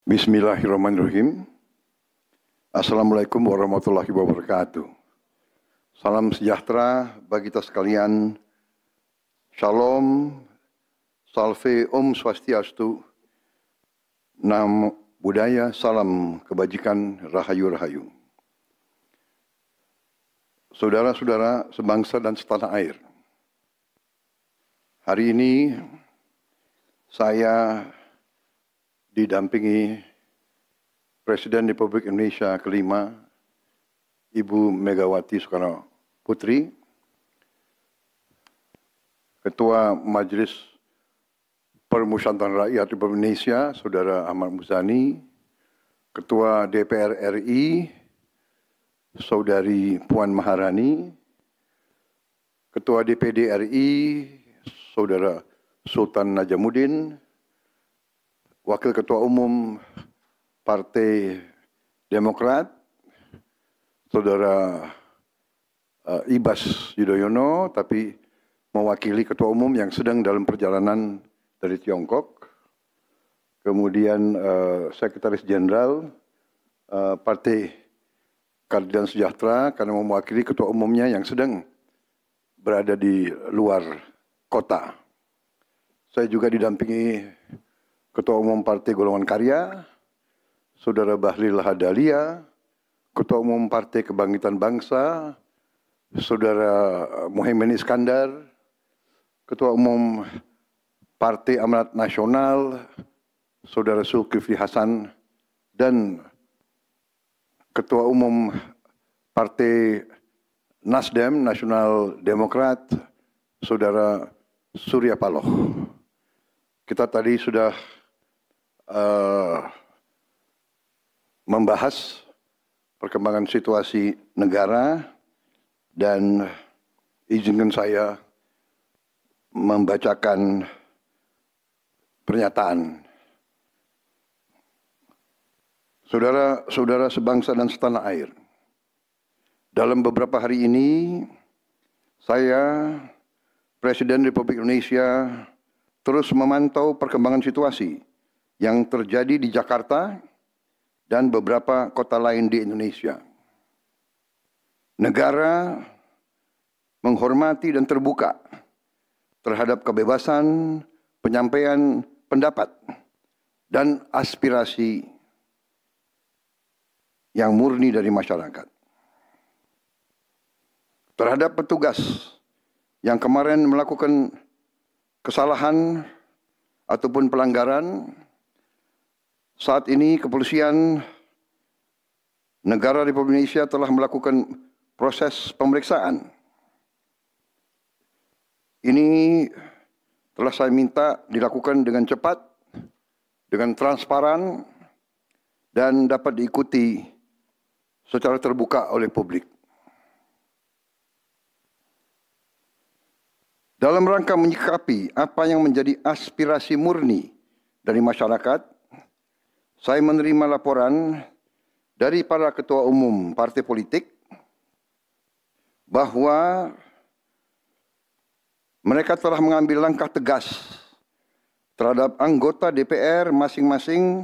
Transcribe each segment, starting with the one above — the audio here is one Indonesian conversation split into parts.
Bismillahirrahmanirrahim. Assalamualaikum warahmatullahi wabarakatuh. Salam sejahtera bagi kita sekalian. Shalom, salve, om swastiastu, namo buddhaya, salam kebajikan, rahayu-rahayu. Saudara-saudara sebangsa dan setanah air. Hari ini saya didampingi Presiden Republik Indonesia kelima, Ibu Megawati Soekarno Putri, Ketua Majelis Permusyawaratan Rakyat Republik Indonesia, Saudara Ahmad Muzani, Ketua DPR RI, Saudari Puan Maharani, Ketua DPD RI, Saudara Sultan Najamuddin, Wakil Ketua Umum Partai Demokrat, Saudara Ibas Yudhoyono, tapi mewakili Ketua Umum yang sedang dalam perjalanan dari Tiongkok. Kemudian Sekretaris Jenderal Partai Keadilan Sejahtera karena mewakili Ketua Umumnya yang sedang berada di luar kota. Saya juga didampingi Ketua Umum Partai Golongan Karya, Saudara Bahlil Lahadalia, Ketua Umum Partai Kebangkitan Bangsa, Saudara Muhaimin Iskandar, Ketua Umum Partai Amanat Nasional, Saudara Zulkifli Hasan, dan Ketua Umum Partai Nasdem, Nasional Demokrat, Saudara Surya Paloh. Kita tadi sudah membahas perkembangan situasi negara dan izinkan saya membacakan pernyataan. Saudara-saudara sebangsa dan setanah air, dalam beberapa hari ini saya, Presiden Republik Indonesia, terus memantau perkembangan situasi yang terjadi di Jakarta dan beberapa kota lain di Indonesia. Negara menghormati dan terbuka terhadap kebebasan penyampaian pendapat dan aspirasi yang murni dari masyarakat. Terhadap petugas yang kemarin melakukan kesalahan ataupun pelanggaran, saat ini kepolisian negara Republik Indonesia telah melakukan proses pemeriksaan. Ini telah saya minta dilakukan dengan cepat, dengan transparan, dan dapat diikuti secara terbuka oleh publik. Dalam rangka menyikapi apa yang menjadi aspirasi murni dari masyarakat, saya menerima laporan dari para ketua umum partai politik bahwa mereka telah mengambil langkah tegas terhadap anggota DPR masing-masing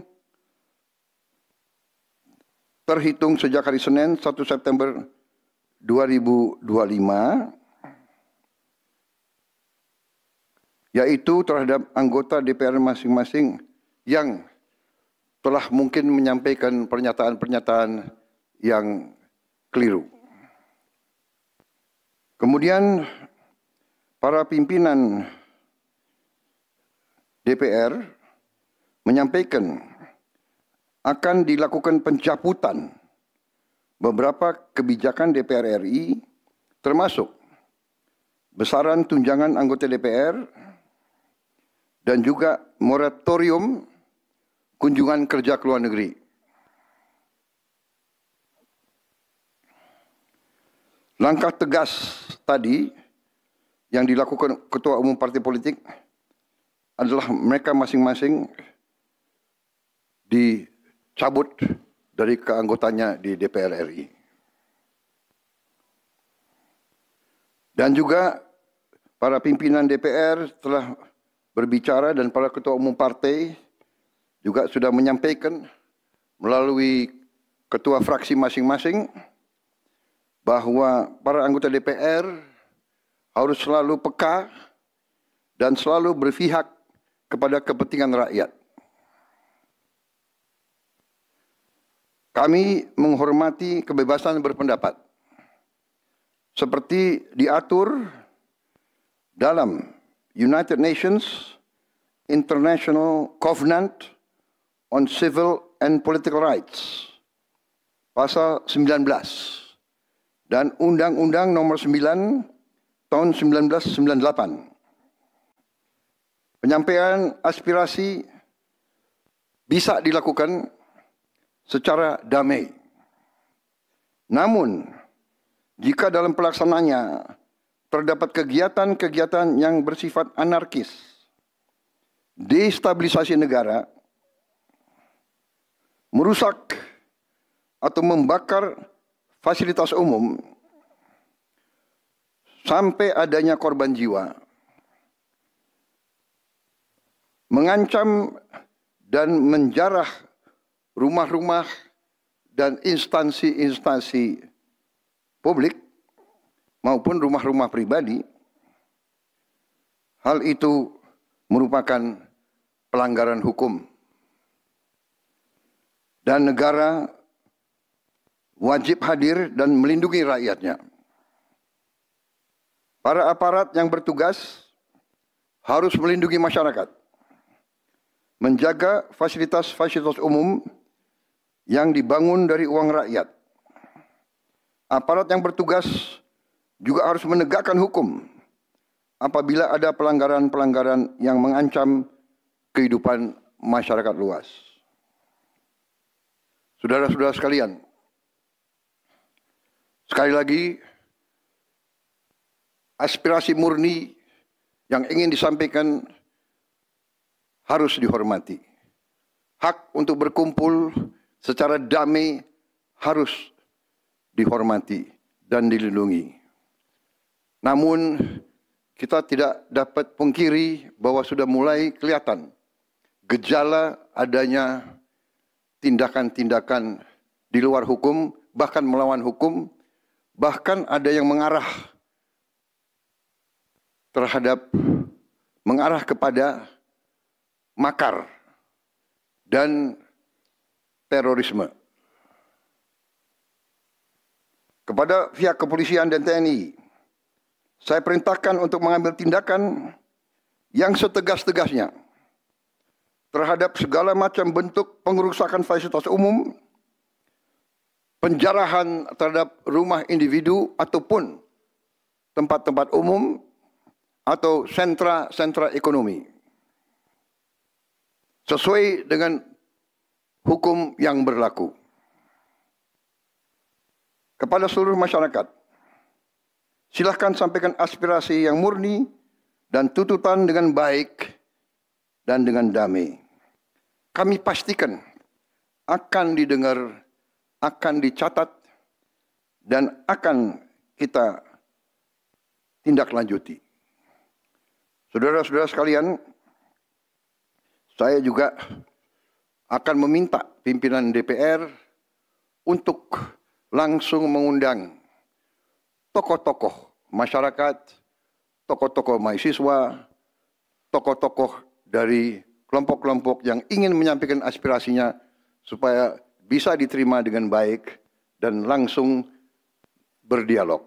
terhitung sejak hari Senin 1 September 2025, yaitu terhadap anggota DPR masing-masing yang telah mungkin menyampaikan pernyataan-pernyataan yang keliru. Kemudian para pimpinan DPR menyampaikan akan dilakukan pencabutan beberapa kebijakan DPR RI, termasuk besaran tunjangan anggota DPR, dan juga moratorium kunjungan kerja ke luar negeri. Langkah tegas tadi yang dilakukan ketua umum partai politik adalah mereka masing-masing dicabut dari keanggotanya di DPR RI. Dan juga para pimpinan DPR telah berbicara dan para ketua umum partai juga sudah menyampaikan melalui ketua fraksi masing-masing bahwa para anggota DPR harus selalu peka dan selalu berpihak kepada kepentingan rakyat. Kami menghormati kebebasan berpendapat seperti diatur dalam United Nations International Covenant on Civil and Political Rights pasal 19 dan Undang-Undang Nomor 9 tahun 1998. Penyampaian aspirasi bisa dilakukan secara damai. Namun, jika dalam pelaksananya terdapat kegiatan-kegiatan yang bersifat anarkis, destabilisasi negara, merusak atau membakar fasilitas umum, sampai adanya korban jiwa, mengancam dan menjarah rumah-rumah dan instansi-instansi publik maupun rumah-rumah pribadi, hal itu merupakan pelanggaran hukum. Dan negara wajib hadir dan melindungi rakyatnya. Para aparat yang bertugas harus melindungi masyarakat, menjaga fasilitas-fasilitas umum yang dibangun dari uang rakyat. Aparat yang bertugas juga harus menegakkan hukum apabila ada pelanggaran-pelanggaran yang mengancam kehidupan masyarakat luas. Saudara-saudara sekalian, sekali lagi, aspirasi murni yang ingin disampaikan harus dihormati. Hak untuk berkumpul secara damai harus dihormati dan dilindungi. Namun, kita tidak dapat pungkiri bahwa sudah mulai kelihatan gejala adanya tindakan-tindakan di luar hukum, bahkan melawan hukum, bahkan ada yang mengarah kepada makar dan terorisme. Kepada pihak kepolisian dan TNI, saya perintahkan untuk mengambil tindakan yang setegas-tegasnya terhadap segala macam bentuk pengerusakan fasilitas umum, penjarahan terhadap rumah individu ataupun tempat-tempat umum atau sentra-sentra ekonomi, sesuai dengan hukum yang berlaku. Kepada seluruh masyarakat, silahkan sampaikan aspirasi yang murni dan tuntutan dengan baik dan dengan damai. Kami pastikan akan didengar, akan dicatat, dan akan kita tindak lanjuti. Saudara-saudara sekalian, saya juga akan meminta pimpinan DPR untuk langsung mengundang tokoh-tokoh masyarakat, tokoh-tokoh mahasiswa, tokoh-tokoh dari kelompok-kelompok yang ingin menyampaikan aspirasinya supaya bisa diterima dengan baik dan langsung berdialog.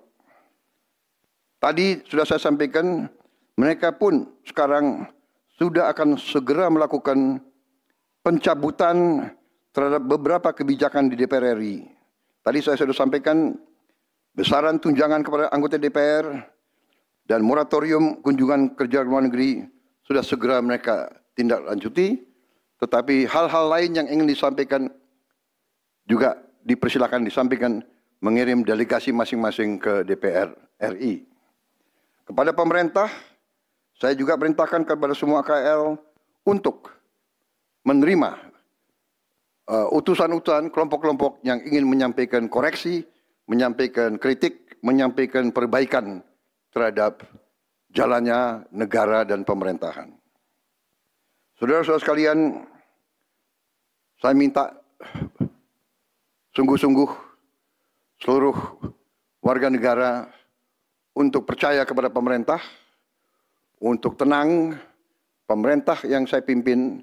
Tadi sudah saya sampaikan, mereka pun sekarang sudah akan segera melakukan pencabutan terhadap beberapa kebijakan di DPR RI. Tadi saya sudah sampaikan besaran tunjangan kepada anggota DPR dan moratorium kunjungan kerja luar negeri sudah segera mereka tindak lanjuti, tetapi hal-hal lain yang ingin disampaikan juga dipersilakan disampaikan mengirim delegasi masing-masing ke DPR RI. Kepada pemerintah, saya juga perintahkan kepada semua KL untuk menerima utusan-utusan kelompok-kelompok yang ingin menyampaikan koreksi, menyampaikan kritik, menyampaikan perbaikan terhadap jalannya negara dan pemerintahan. Saudara-saudara sekalian, Saya minta sungguh-sungguh seluruh warga negara untuk percaya kepada pemerintah, untuk tenang. Pemerintah yang saya pimpin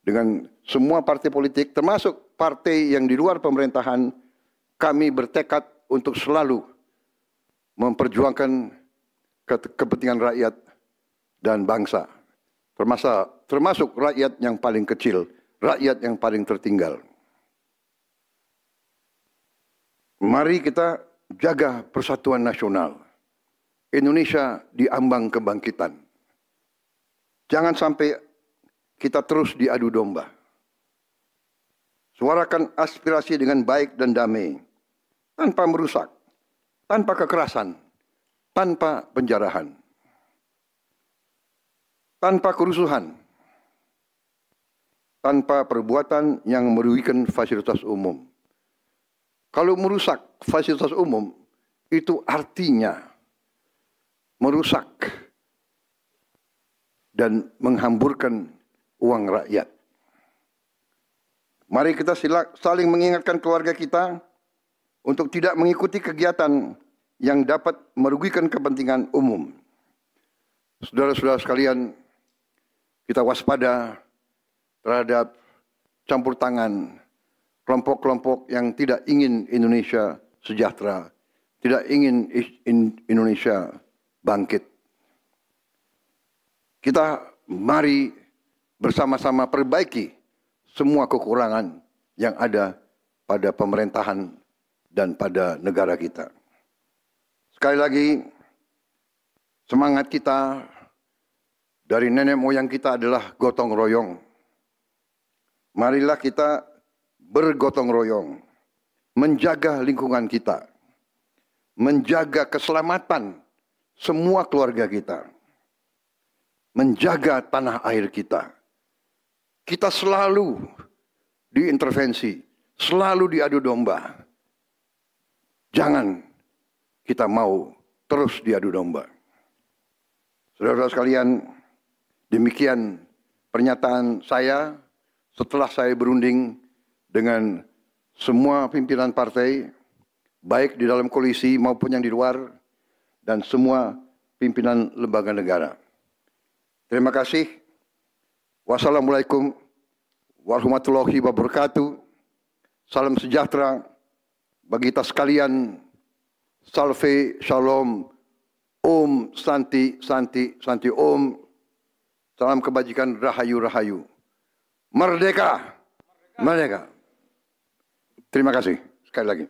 dengan semua partai politik, termasuk partai yang di luar pemerintahan, kami bertekad untuk selalu memperjuangkan kepentingan rakyat dan bangsa, termasuk rakyat yang paling kecil, rakyat yang paling tertinggal. Mari kita jaga persatuan nasional. Indonesia diambang kebangkitan. Jangan sampai kita terus diadu domba. Suarakan aspirasi dengan baik dan damai, tanpa merusak, tanpa kekerasan, tanpa penjarahan, tanpa kerusuhan, tanpa perbuatan yang merugikan fasilitas umum. Kalau merusak fasilitas umum, itu artinya merusak dan menghamburkan uang rakyat. Mari kita saling mengingatkan keluarga kita untuk tidak mengikuti kegiatan yang dapat merugikan kepentingan umum. Saudara-saudara sekalian, kita waspada terhadap campur tangan kelompok-kelompok yang tidak ingin Indonesia sejahtera, tidak ingin Indonesia bangkit. Kita mari bersama-sama perbaiki semua kekurangan yang ada pada pemerintahan dan pada negara kita. Sekali lagi, semangat kita dari nenek moyang kita adalah gotong royong. Marilah kita bergotong royong, menjaga lingkungan kita, menjaga keselamatan semua keluarga kita, menjaga tanah air kita. Kita selalu diintervensi, selalu diadu domba. Jangan kita mau terus diadu domba. Saudara-saudara sekalian, demikian pernyataan saya setelah saya berunding dengan semua pimpinan partai, baik di dalam koalisi maupun yang di luar, dan semua pimpinan lembaga negara. Terima kasih. Wassalamualaikum warahmatullahi wabarakatuh. Salam sejahtera bagi kita sekalian. Salve, shalom, om, santi, santi, santi, om. Salam kebajikan, rahayu, rahayu. Merdeka, merdeka. Terima kasih sekali lagi.